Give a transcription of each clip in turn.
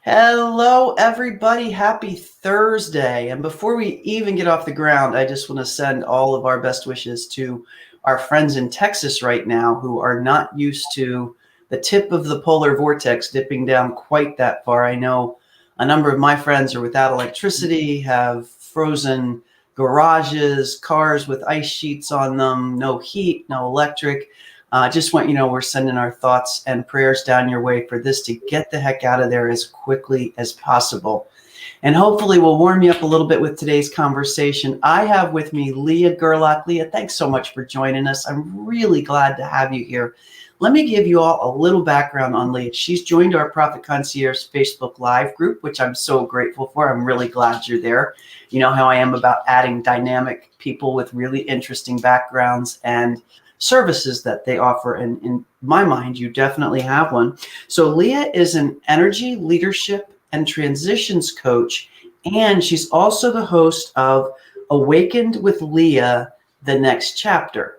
Hello, everybody. Happy Thursday. And before we even get off the ground, I just want to send all of our best wishes to our friends in Texas right now who are not used to the tip of the polar vortex dipping down quite that far. I know a number of my friends are without electricity, have frozen garages, cars with ice sheets on them, no heat, no electric. Just want you to know we're sending our thoughts and prayers down your way for this to get the heck out of there as quickly as possible. And hopefully we'll warm you up a little bit with today's conversation. I have with me Lea Gerlock. Lea, thanks so much for joining us. I'm really glad to have you here. Let me give you all a little background on Lea. She's joined our Profit Concierge Facebook Live group, which I'm so grateful for. I'm really glad you're there. You know how I am about adding dynamic people with really interesting backgrounds and services that they offer. And in my mind, you definitely have one. So Lea is an energy, leadership, and transitions coach. And she's also the host of Awakened with Lea, the next chapter.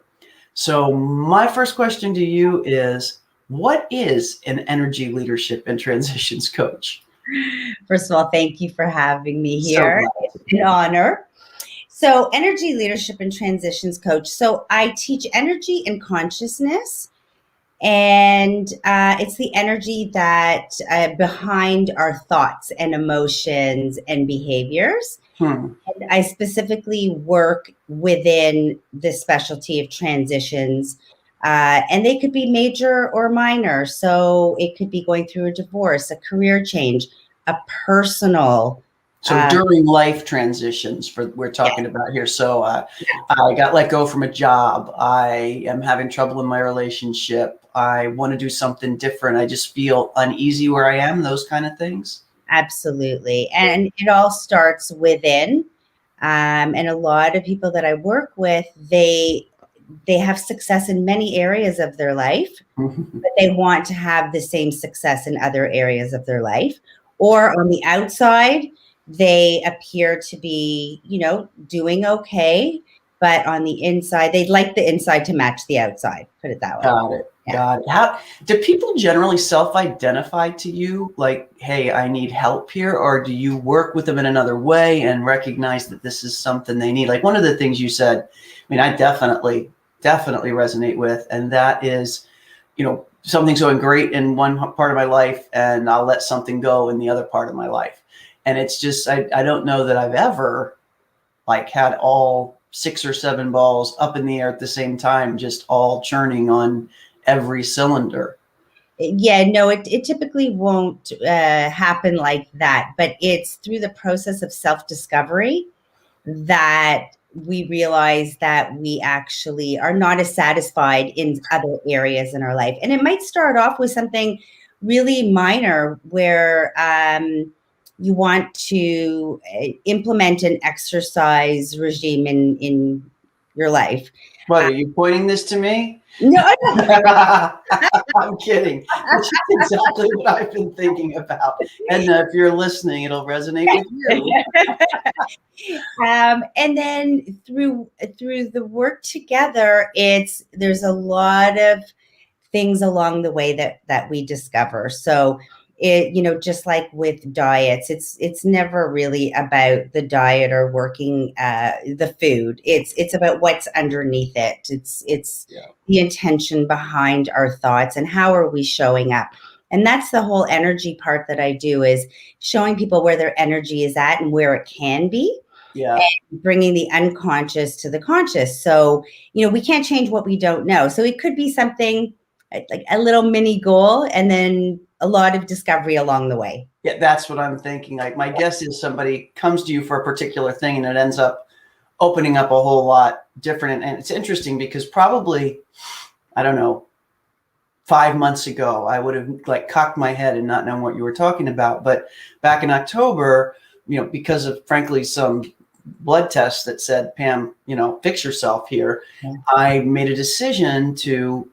So my first question to you is, what is an energy, leadership, and transitions coach? First of all, thank you for having me So here. glad. It's an honor. So, energy, leadership, and transitions coach. So, I teach energy and consciousness, and it's the energy that behind our thoughts and emotions and behaviors. And I specifically work within the specialty of transitions, and they could be major or minor. So, it could be going through a divorce, a career change, a personal. So during life transitions, we're talking about here. So I got let go from a job. I am having trouble in my relationship. I want to do something different. I just feel uneasy where I am. Those kind of things. Absolutely. And it all starts within. And a lot of people that I work with, they have success in many areas of their life, but they want to have the same success in other areas of their life. Or on the outside, they appear to be, doing okay, but on the inside, they'd like the inside to match the outside. Put it that way. Got it. Yeah. Got it. How do people generally self-identify to you like, hey, I need help here? Or do you work with them in another way and recognize that this is something they need? Like one of the things you said, I mean, I definitely resonate with, and that is, something's going great in one part of my life and I'll let something go in the other part of my life. And it's just, I don't know that I've ever like had all 6 or 7 balls up in the air at the same time, just all churning on every cylinder. Yeah, no, it typically won't happen like that, but it's through the process of self-discovery that we realize that we actually are not as satisfied in other areas in our life. And it might start off with something really minor where you want to implement an exercise regime in your life. What, are you pointing this to me? No, I'm kidding. That's exactly what I've been thinking about. And if you're listening, it'll resonate with you. And then through the work together, there's a lot of things along the way that we discover. So just like with diets, it's never really about the diet or working the food. It's about what's underneath it. It's the intention behind our thoughts and how are we showing up. And that's the whole energy part that I do, is showing people where their energy is at and where it can be. Yeah. And bringing the unconscious to the conscious. So, we can't change what we don't know. So it could be something like a little mini goal and then a lot of discovery along the way. Yeah, that's what I'm thinking. Like my guess is somebody comes to you for a particular thing and it ends up opening up a whole lot different. And it's interesting because probably, I don't know, 5 months ago, I would have like cocked my head and not known what you were talking about. But back in October, because of frankly some blood tests that said, Pam, fix yourself here, I made a decision to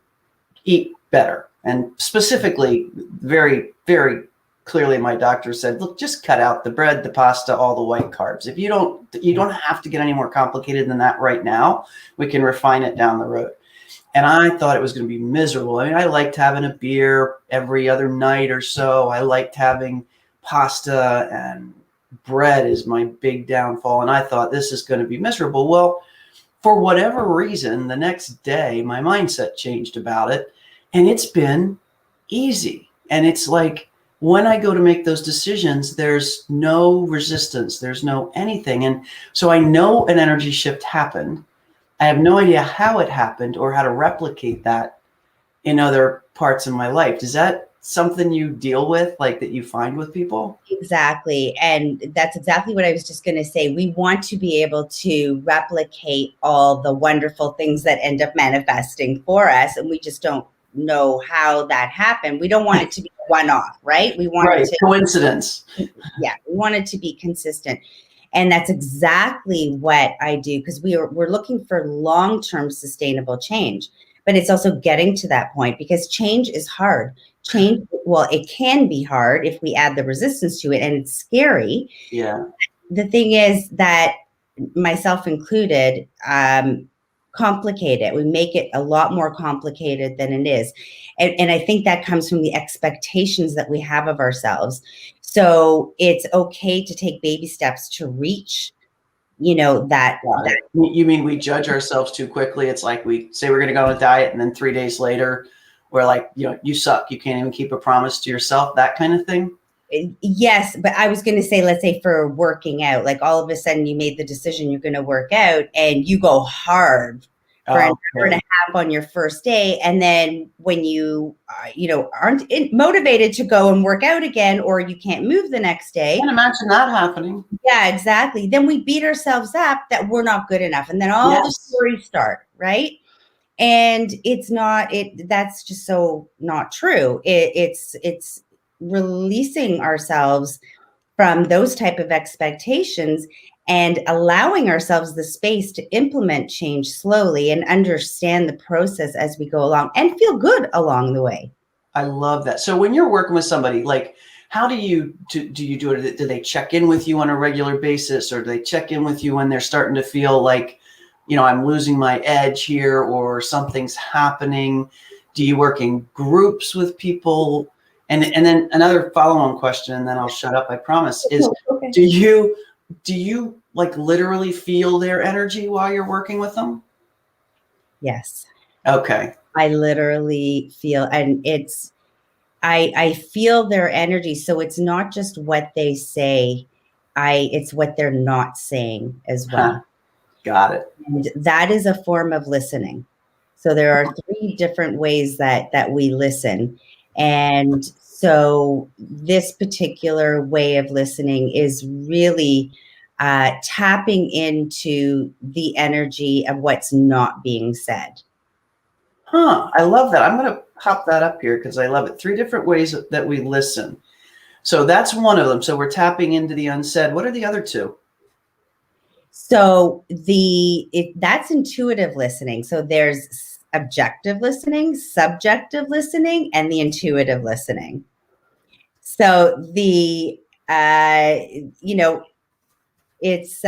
eat better. And specifically, very, very clearly, my doctor said, look, just cut out the bread, the pasta, all the white carbs. If you don't have to get any more complicated than that right now. We can refine it down the road. And I thought it was going to be miserable. I mean, I liked having a beer every other night or so. I liked having pasta and bread is my big downfall. And I thought this is going to be miserable. Well, for whatever reason, the next day, my mindset changed about it, and it's been easy. And it's like when I go to make those decisions, there's no resistance, there's no anything. And so I know an energy shift happened. I have no idea how it happened or how to replicate that in other parts of my life. Is that something you deal with, like that you find with people? Exactly. And that's exactly what I was just going to say. We want to be able to replicate all the wonderful things that end up manifesting for us. And we just don't know how that happened. We don't want it to be one off, right? We want Right. it to, Coincidence. yeah, we want it to be consistent. And that's exactly what I do, because we're looking for long-term sustainable change. But it's also getting to that point, because change is hard. Change, well, it can be hard if we add the resistance to it, and it's scary. Yeah. The thing is that, myself included, complicate it. We make it a lot more complicated than it is. And I think that comes from the expectations that we have of ourselves. So it's okay to take baby steps to reach, that. You mean we judge ourselves too quickly? It's like we say we're going to go on a diet, and then 3 days later, we're like, you suck. You can't even keep a promise to yourself, that kind of thing. Yes, but I was going to say, let's say for working out, like all of a sudden you made the decision you're going to work out, and you go hard for an hour and a half on your first day. And then when you, aren't motivated to go and work out again, or you can't move the next day. I can't imagine that happening. Yeah, exactly. Then we beat ourselves up that we're not good enough. And then all the stories start, right? And that's just so not true. It's releasing ourselves from those type of expectations and allowing ourselves the space to implement change slowly and understand the process as we go along and feel good along the way. I love that. So when you're working with somebody, like, how do you do it? Do they check in with you on a regular basis, or do they check in with you when they're starting to feel like, I'm losing my edge here, or something's happening? Do you work in groups with people? And then another follow-on question, and then I'll shut up, I promise, is okay. Do you like literally feel their energy while you're working with them? Yes. Okay. I literally feel, and I feel their energy. So it's not just what they say, it's what they're not saying as well. Got it. And that is a form of listening. So there are 3 different ways that we listen. And so this particular way of listening is really tapping into the energy of what's not being said. I love that. I'm going to pop that up here because I love it. 3 different ways that we listen. So that's one of them. So we're tapping into the unsaid. What are the other 2? So that's intuitive listening. So there's objective listening, subjective listening, and the intuitive listening. So it's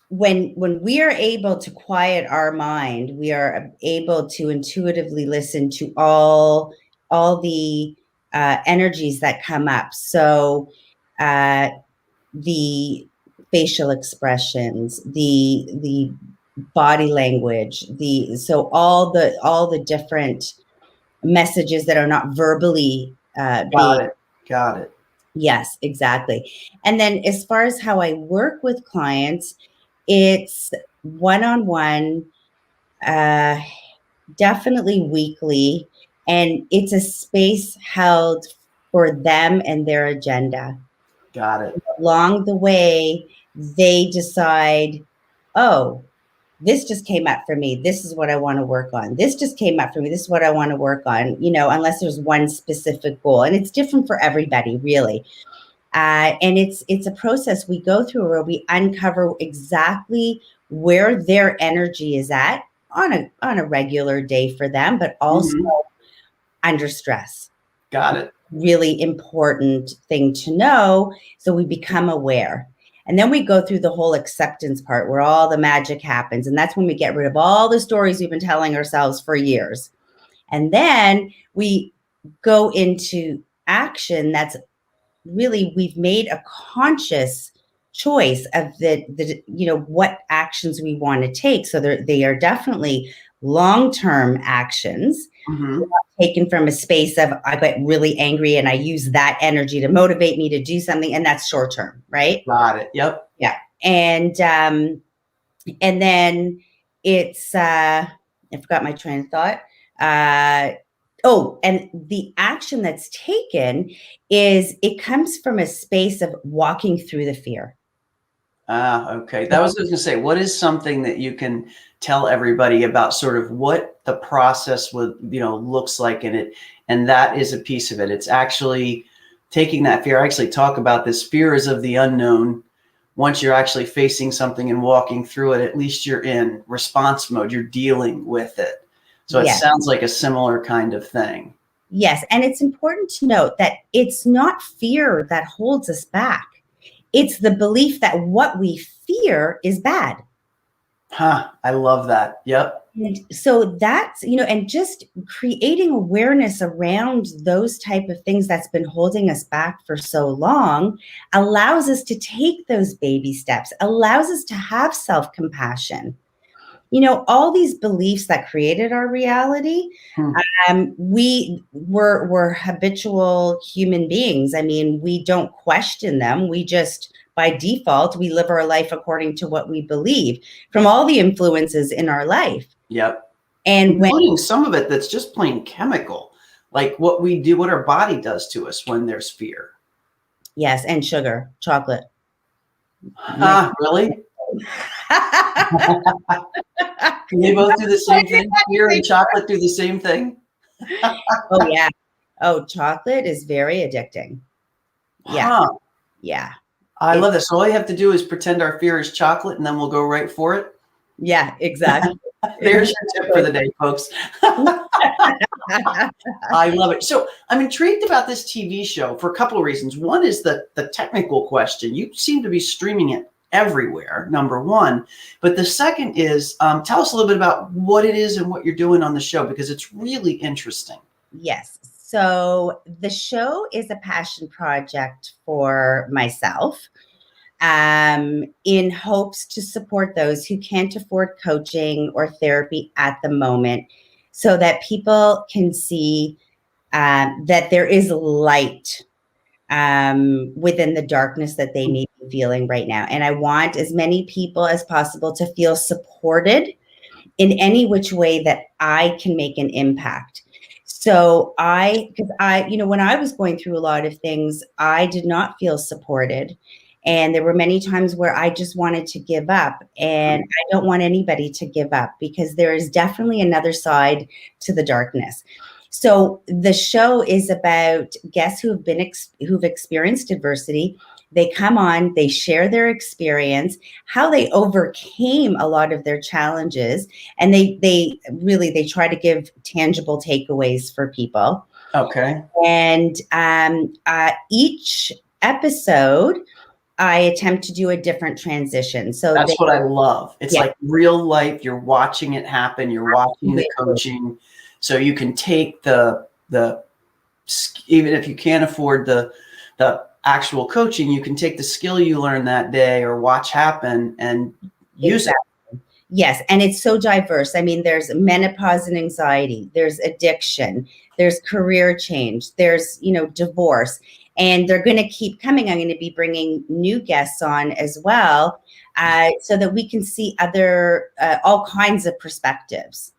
when we are able to quiet our mind, we are able to intuitively listen to all the energies that come up. So the facial expressions, the body language, so all the different messages that are not verbally Got it. Yes, exactly. And then as far as how I work with clients, it's one-on-one, definitely weekly, and it's a space held for them and their agenda. Got it. Along the way, they decide, oh, this just came up for me. This is what I want to work on. This just came up for me. This is what I want to work on, unless there's one specific goal. And it's different for everybody, really. And it's a process we go through where we uncover exactly where their energy is at on a regular day for them, but also under stress. Got it. Really important thing to know. So we become aware. And then we go through the whole acceptance part where all the magic happens. And that's when we get rid of all the stories we've been telling ourselves for years. And then we go into action, that's really, we've made a conscious choice of the what actions we want to take. So they are definitely long-term actions Hmm. taken from a space of I get really angry and I use that energy to motivate me to do something, and that's short term, right? Got it. Yep. Yeah. And then it's I forgot my train of thought. And the action that's taken is it comes from a space of walking through the fear. Ah, okay. That was what I was going to say. What is something that you can tell everybody about sort of what the process would, looks like in it? And that is a piece of it. It's actually taking that fear. I actually talk about this. Fear is of the unknown. Once you're actually facing something and walking through it, at least you're in response mode. You're dealing with it. So it Yes. sounds like a similar kind of thing. Yes. And it's important to note that it's not fear that holds us back. It's the belief that what we fear is bad. Huh. I love that. Yep. And so that's, and just creating awareness around those type of things that's been holding us back for so long allows us to take those baby steps, allows us to have self-compassion. All these beliefs that created our reality, Hmm. we're habitual human beings. I mean, we don't question them. We just, by default, we live our life according to what we believe from all the influences in our life. Yep. And when, Including some of it that's just plain chemical, like what we do, what our body does to us when there's fear. yes, and sugar, chocolate. Ah, really? Can they both do the same thing? Fear and chocolate do the same thing? Oh, yeah. Oh, chocolate is very addicting. Yeah. Huh. Yeah. I love this. So all you have to do is pretend our fear is chocolate and then we'll go right for it. Yeah, exactly. There's your tip for the day, folks. I love it. So I'm intrigued about this TV show for a couple of reasons. One is the technical question. You seem to be streaming it everywhere, number one. But the second is tell us a little bit about what it is and what you're doing on the show, because it's really interesting. Yes. So the show is a passion project for myself, in hopes to support those who can't afford coaching or therapy at the moment, so that people can see that there is light within the darkness that they may be feeling right now. And I want as many people as possible to feel supported in any which way that I can make an impact. So because when I was going through a lot of things, I did not feel supported. And there were many times where I just wanted to give up. And I don't want anybody to give up, because there is definitely another side to the darkness. So the show is about guests who've experienced adversity. They come on, they share their experience, how they overcame a lot of their challenges, and they try to give tangible takeaways for people. Okay. And each episode, I attempt to do a different transition. So That's what I love. It's yeah, like real life. You're watching it happen. You're watching the absolutely. coaching. So you can take the even if you can't afford the actual coaching, you can take the skill you learned that day or watch happen and use it. Yes, and it's so diverse. I mean, there's menopause and anxiety, there's addiction, there's career change, there's, divorce, and they're going to keep coming. I'm going to be bringing new guests on as well, so that we can see all kinds of perspectives.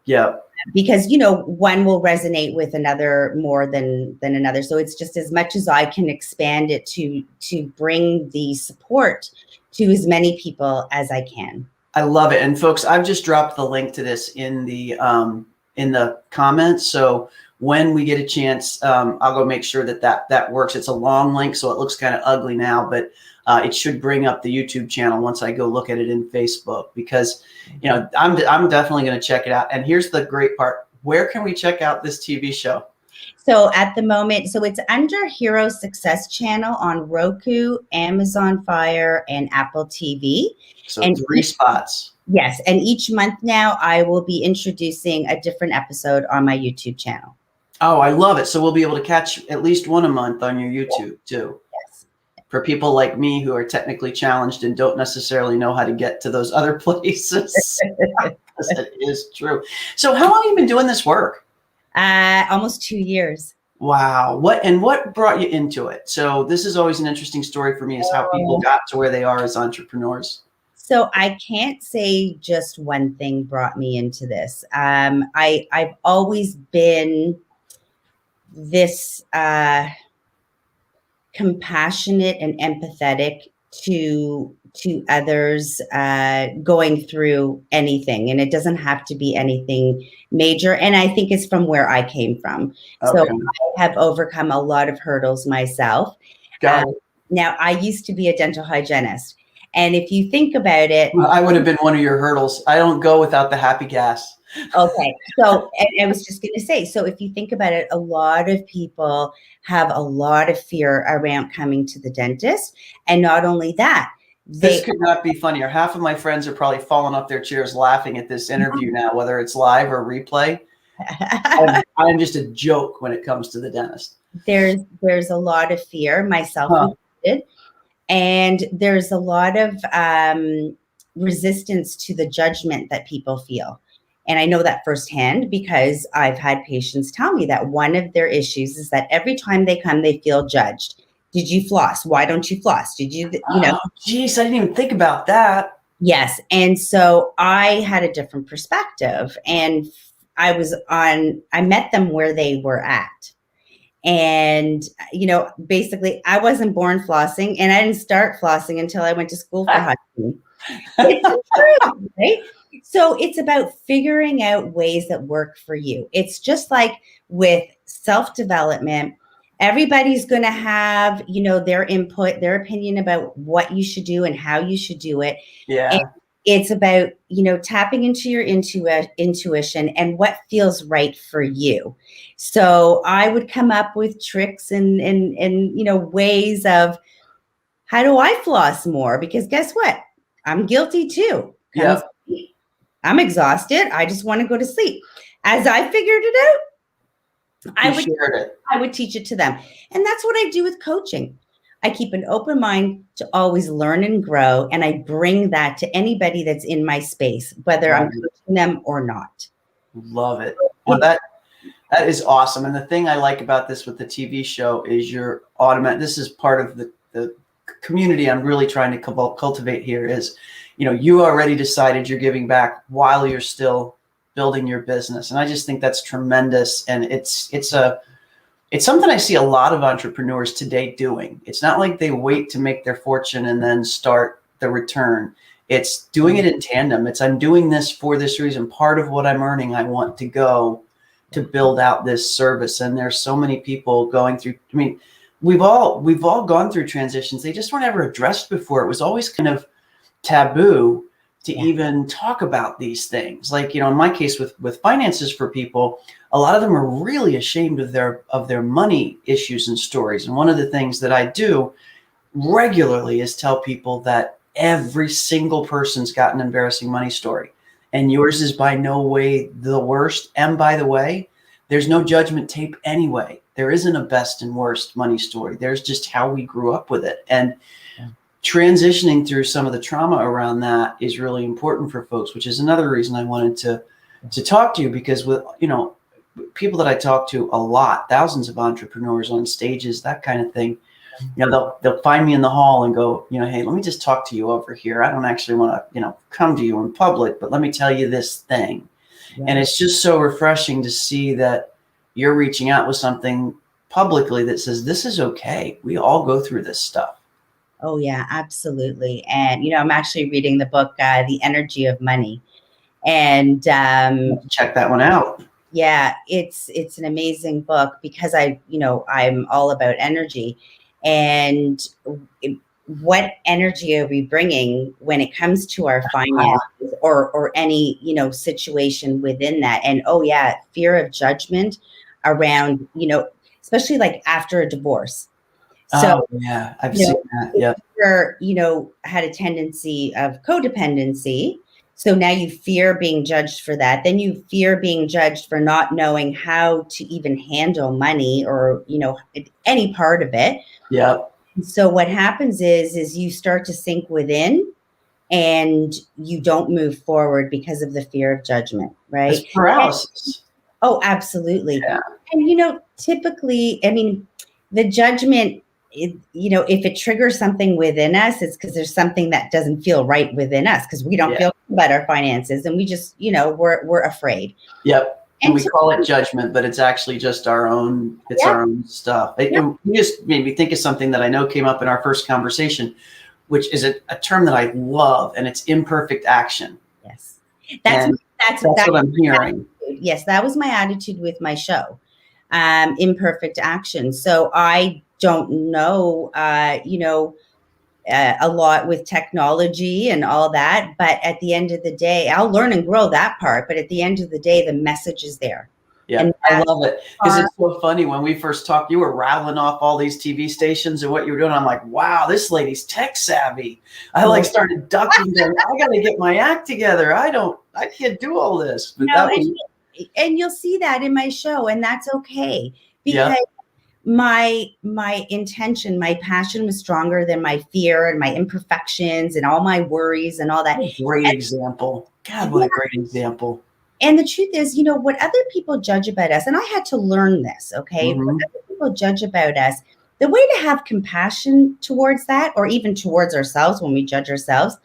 Yeah. Because one will resonate with another more than another. So it's just, as much as I can expand it to bring the support to as many people as I can. I love it. And folks, I've just dropped the link to this in the comments. So when we get a chance, I'll go make sure that works. It's a long link, so it looks kind of ugly now, but it should bring up the YouTube channel once I go look at it in Facebook, because I'm definitely going to check it out. And here's the great part: where can we check out this TV show? So at the moment, it's under Hero Success Channel on Roku, Amazon Fire, and Apple TV. So and 3 spots. Yes, and each month now I will be introducing a different episode on my YouTube channel. Oh, I love it. So we'll be able to catch at least one a month on your YouTube too. Yes. For people like me who are technically challenged and don't necessarily know how to get to those other places. Because it is true. So how long have you been doing this work? Almost 2 years. Wow. What brought you into it? So this is always an interesting story for me, is how people got to where they are as entrepreneurs. So I can't say just one thing brought me into this. I've always been this compassionate and empathetic to others going through anything, and it doesn't have to be anything major. And I think it's from where I came from. So Okay. I have overcome a lot of hurdles myself. Got it. Now, I used to be a dental hygienist, and if you think about it, I would have been one of your hurdles. I don't go without the happy gas. okay. So, and I was just going to say, so if you think about it, a lot of people have a lot of fear around coming to the dentist. And not only that, This could not be funnier. Half of my friends are probably falling off their chairs laughing at this interview now, whether it's live or replay. I'm just a joke when it comes to the dentist. there's a lot of fear, myself included, and there's a lot of resistance to the judgment that people feel. And I know that firsthand because I've had patients tell me that one of their issues is that every time they come, they feel judged. Did you floss? Why don't you floss? Did you, you know? Oh, geez, I didn't even think about that. Yes. And so I had a different perspective, and I met them where they were at. And, basically I wasn't born flossing, and I didn't start flossing until I went to school for hygiene. It's true, right? So it's about figuring out ways that work for you. It's just like with self-development. Everybody's going to have, their input, their opinion about what you should do and how you should do it. Yeah. And it's about, tapping into your intuition and what feels right for you. So I would come up with tricks and ways of, how do I floss more? Because guess what? I'm guilty too. Yep. I'm exhausted. I just want to go to sleep. As I figured it out, I would teach it to them. And that's what I do with coaching. I keep an open mind to always learn and grow. And I bring that to anybody that's in my space, whether I'm coaching them or not. Love it. Well, that is awesome. And the thing I like about this with the TV show is you're automatic. This is part of the community I'm really trying to cultivate here is, you already decided you're giving back while you're still building your business. And I just think that's tremendous. And it's something I see a lot of entrepreneurs today doing. It's not like they wait to make their fortune and then start the return. It's doing it in tandem. I'm doing this for this reason. Part of what I'm earning, I want to go to build out this service. And there's so many people going through, we've all gone through transitions. They just weren't ever addressed before. It was always kind of taboo to even talk about these things. Like, in my case with finances for people, a lot of them are really ashamed of their money issues and stories. And one of the things that I do regularly is tell people that every single person's got an embarrassing money story, and yours is by no way the worst. And by the way, there's no judgment tape anyway. There isn't a best and worst money story. There's just how we grew up with it. And transitioning through some of the trauma around that is really important for folks, which is another reason I wanted to talk to you, because with, people that I talk to a lot, thousands of entrepreneurs on stages, that kind of thing, they'll find me in the hall and go, hey, let me just talk to you over here. I don't actually want to, come to you in public, but let me tell you this thing. Yeah. And it's just so refreshing to see that you're reaching out with something publicly that says, this is okay. We all go through this stuff. Oh, yeah, absolutely. And, I'm actually reading the book, The Energy of Money. And check that one out. Yeah, it's an amazing book because I'm all about energy. And what energy are we bringing when it comes to our finances or any, situation within that? And, oh, yeah, fear of judgment around, especially like after a divorce. So, yeah, I've seen that. Yeah. Had a tendency of codependency. So now you fear being judged for that. Then you fear being judged for not knowing how to even handle money or, any part of it. Yep. So what happens is you start to sink within and you don't move forward because of the fear of judgment, It's right? paralysis. Oh, absolutely. Yeah. And, typically, I mean, the judgment, if it triggers something within us, it's because there's something that doesn't feel right within us because we don't Yeah. feel good about our finances and we just, we're afraid. Yep. And we so, call it judgment, but it's actually just our own stuff. You just made me think of something that I know came up in our first conversation, which is a term that I love, and it's imperfect action. Yes. That's what I'm hearing. Yes, that was my attitude with my show, imperfect action. So I don't know, a lot with technology and all that. But at the end of the day, I'll learn and grow that part. But at the end of the day, the message is there. Yeah, and I love it because it's so funny. When we first talked, you were rattling off all these TV stations and what you were doing. I'm like, wow, this lady's tech savvy. I started ducking, going, I got to get my act together. I can't do all this. But and you'll see that in my show, and that's okay because my intention, my passion was stronger than my fear and my imperfections and all my worries and all that. Great example. God, what a great example. And the truth is, what other people judge about us, and I had to learn this, okay? Mm-hmm. What other people judge about us, the way to have compassion towards that, or even towards ourselves when we judge ourselves,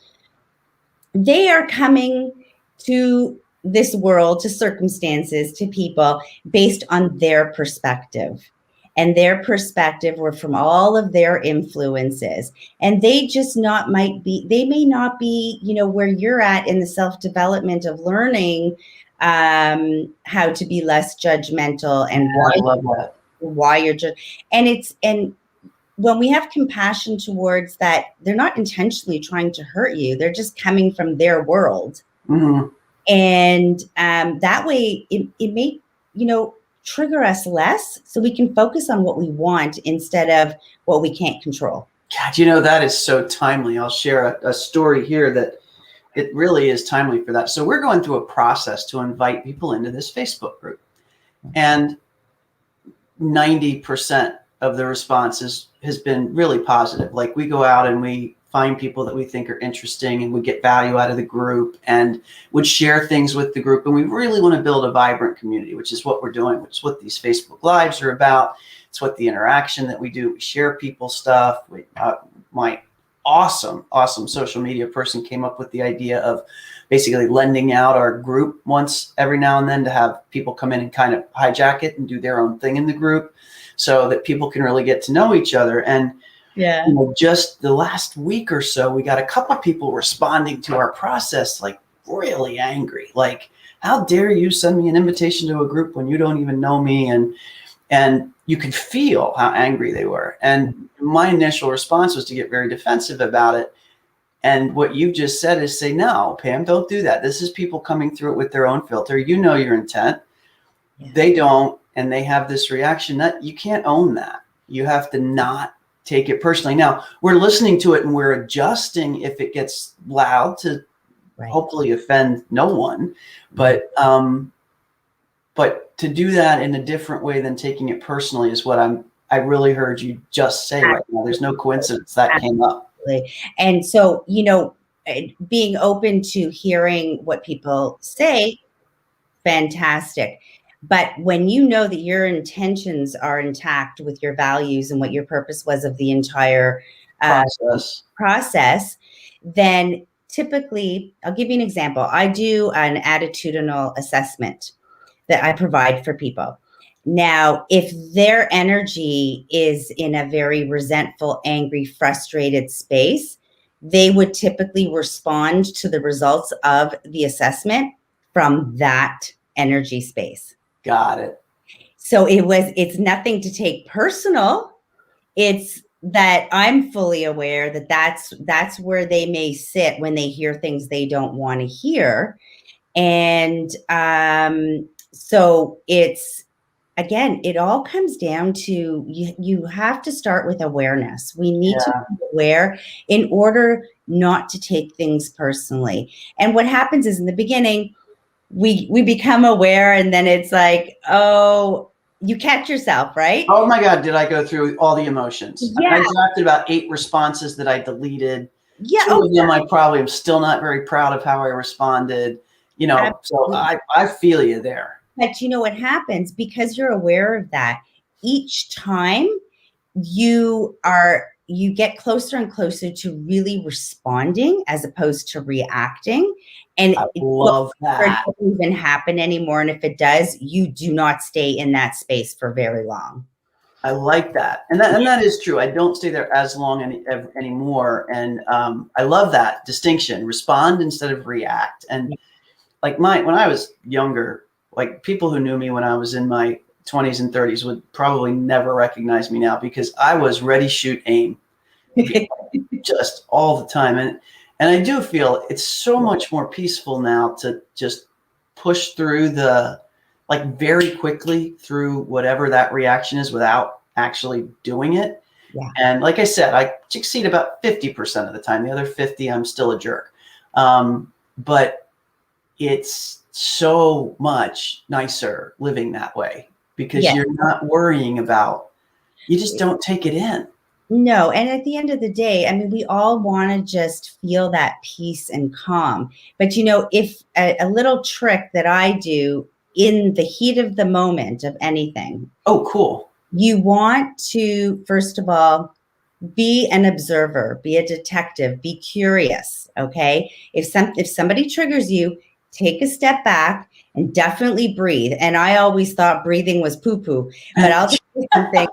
they are coming to this world, to circumstances, to people based on their perspective. And their perspective were from all of their influences. And they just they may not be, where you're at in the self-development of learning how to be less judgmental and why you're just, and when we have compassion towards that, they're not intentionally trying to hurt you. They're just coming from their world. Mm-hmm. And that way it may, trigger us less so we can focus on what we want instead of what we can't control. God, that is so timely. I'll share a story here that it really is timely for that. So we're going through a process to invite people into this Facebook group. And 90% of the responses has been really positive. Like, we go out and we find people that we think are interesting and we get value out of the group and would share things with the group. And we really want to build a vibrant community, which is what we're doing, which is what these Facebook Lives are about. It's what the interaction that we do. We share people stuff. My awesome social media person came up with the idea of basically lending out our group once every now and then to have people come in and kind of hijack it and do their own thing in the group so that people can really get to know each other. And just the last week or so, we got a couple of people responding to our process, like really angry. Like, how dare you send me an invitation to a group when you don't even know me? And you could feel how angry they were. And my initial response was to get very defensive about it. And what you just said is say, no, Pam, don't do that. This is people coming through it with their own filter. You know your intent. Yeah. They don't. And they have this reaction that you can't own that. You have to not take it personally. Now, we're listening to it and we're adjusting if it gets loud to hopefully offend no one. But to do that in a different way than taking it personally is what I really heard you just say right now. There's no coincidence that came up. And so, being open to hearing what people say, fantastic. But when you know that your intentions are intact with your values and what your purpose was of the entire process, then typically, I'll give you an example. I do an attitudinal assessment that I provide for people. Now, if their energy is in a very resentful, angry, frustrated space, they would typically respond to the results of the assessment from that energy space. Got it. So it's nothing to take personal. It's that I'm fully aware that that's where they may sit when they hear things they don't want to hear. And so it's again, it all comes down to you have to start with awareness. We need to be aware in order not to take things personally. And what happens is in the beginning, we become aware and then it's like, oh, you catch yourself, right? Oh my God, did I go through all the emotions? I Yeah. drafted about 8 responses that I deleted. Yeah. 2 of them I probably am still not very proud of how I responded. You know, so I feel you there. But you know what happens because you're aware of that each time you get closer and closer to really responding as opposed to reacting. And I love that. it doesn't even happen anymore. And if it does, you do not stay in that space for very long. I like that. And that is true. I don't stay there as long anymore. And I love that distinction, respond instead of react. And like when I was younger, like people who knew me when I was in my 20s and 30s would probably never recognize me now because I was ready, shoot, aim just all the time. And I do feel it's so much more peaceful now to just push through like very quickly through whatever that reaction is without actually doing it. Yeah. And like I said, I succeed about 50% of the time. The other 50, I'm still a jerk. But it's so much nicer living that way because you're not worrying about, you just don't take it in. No. And at the end of the day, I mean, we all want to just feel that peace and calm. But, you know, if a little trick that I do in the heat of the moment of anything. Oh, cool. You want to, first of all, be an observer, be a detective, be curious. Okay. If somebody triggers you, take a step back and definitely breathe. And I always thought breathing was poo-poo, but I'll tell you something.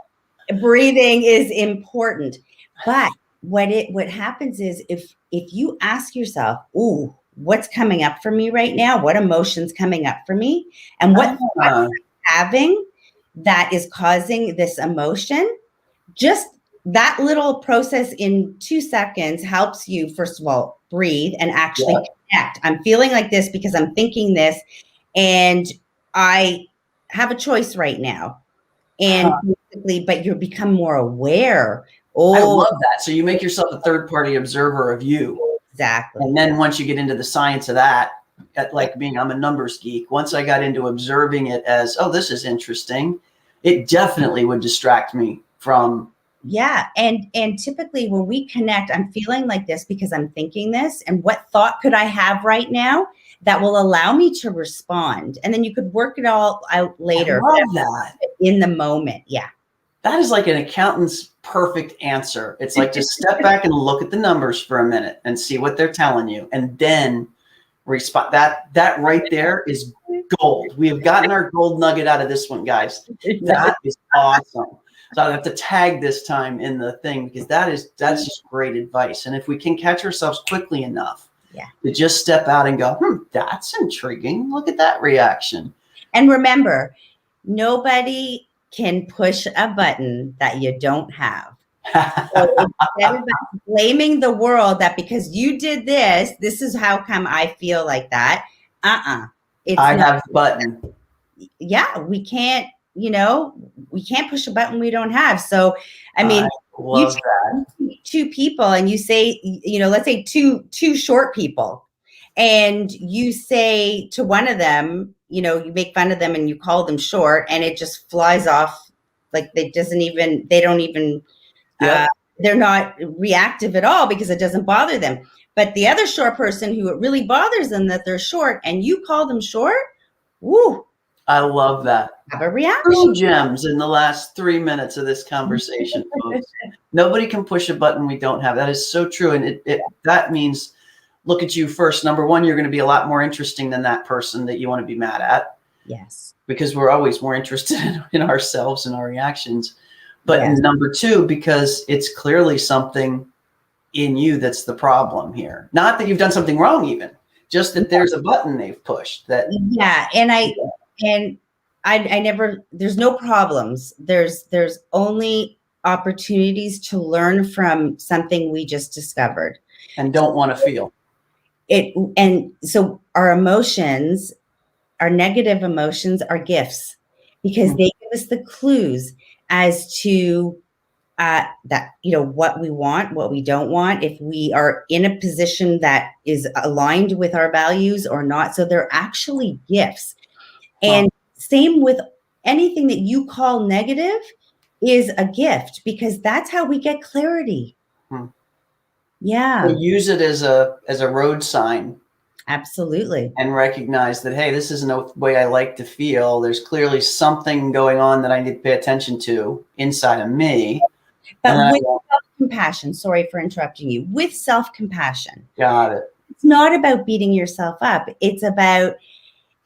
Breathing is important. But what happens is if you ask yourself, ooh, what's coming up for me right now? What emotion's coming up for me? And what thoughts am I having that is causing this emotion? Just that little process in 2 seconds helps you, first of all, breathe and actually connect. I'm feeling like this because I'm thinking this, and I have a choice right now. And basically, but you become more aware. Oh, I love that. So you make yourself a third-party observer of you. Exactly. And then once you get into the science of that, like I'm a numbers geek. Once I got into observing it as, oh, this is interesting, it definitely would distract me from. Yeah. And typically when we connect, I'm feeling like this because I'm thinking this, and what thought could I have right now that will allow me to respond? And then you could work it all out later. I love that. In the moment. Yeah. That is like an accountant's perfect answer. It's like just step back and look at the numbers for a minute and see what they're telling you. And then respond. That right there is gold. We have gotten our gold nugget out of this one, guys. That is awesome. So I have to tag this time in the thing because that's just great advice. And if we can catch ourselves quickly enough to just step out and go, that's intriguing. Look at that reaction. And remember, nobody can push a button that you don't have. So instead of blaming the world that because you did this, this is how come I feel like that. I have the button. Yeah, we can't, we can't push a button we don't have. So, I mean, you take 2 people and you say, let's say two short people, and you say to one of them, you make fun of them and you call them short, and it just flies off. Like they're not reactive at all because it doesn't bother them. But the other short person who it really bothers them that they're short and you call them short, woo. I love that. Have a reaction. 2 gems in the last 3 minutes of this conversation, folks. Nobody can push a button we don't have. That is so true. And that means look at you first. Number one, you're going to be a lot more interesting than that person that you want to be mad at. Yes. Because we're always more interested in ourselves and our reactions. But number 2, because it's clearly something in you that's the problem here. Not that you've done something wrong even, just that there's a button they've pushed that. Yeah. And I never, there's no problems. There's only opportunities to learn from something we just discovered. And don't want to feel. And so our emotions, our negative emotions are gifts because they get us the clues as to that, what we want, what we don't want, if we are in a position that is aligned with our values or not. So they're actually gifts. And same with anything that you call negative is a gift, because that's how we get clarity. Yeah. So use it as a road sign. Absolutely. And recognize that, hey, this isn't the way I like to feel. There's clearly something going on that I need to pay attention to inside of me. But with self-compassion, sorry for interrupting you, with self-compassion. Got it. It's not about beating yourself up. It's about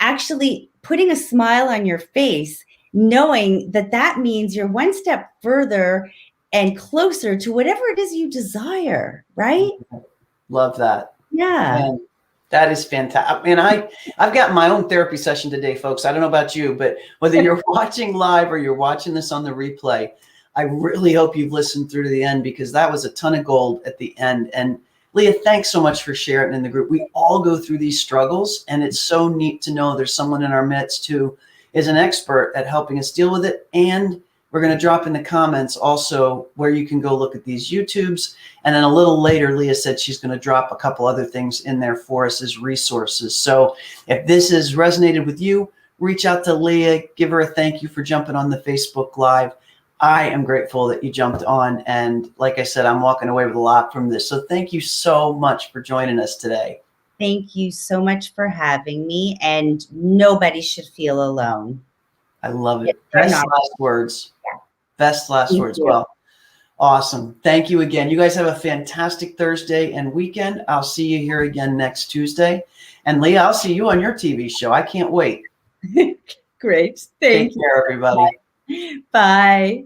actually putting a smile on your face, knowing that that means you're one step further and closer to whatever it is you desire, right? Love that. Yeah. And that is fantastic. And I've got my own therapy session today, folks. I don't know about you, but whether you're watching live or you're watching this on the replay, I really hope you've listened through to the end, because that was a ton of gold at the end. And Lea, thanks so much for sharing in the group. We all go through these struggles, and it's so neat to know there's someone in our midst who is an expert at helping us deal with it. And we're going to drop in the comments also where you can go look at these YouTubes. And then a little later, Lea said she's going to drop a couple other things in there for us as resources. So if this has resonated with you, reach out to Lea, give her a thank you for jumping on the Facebook Live. I am grateful that you jumped on. And like I said, I'm walking away with a lot from this. So thank you so much for joining us today. Thank you so much for having me. And nobody should feel alone. I love it. Best last words. Yeah. Best last words. Well, awesome. Thank you again. You guys have a fantastic Thursday and weekend. I'll see you here again next Tuesday. And Lea, I'll see you on your TV show. I can't wait. Great. Thank you. Take care, everybody. Bye.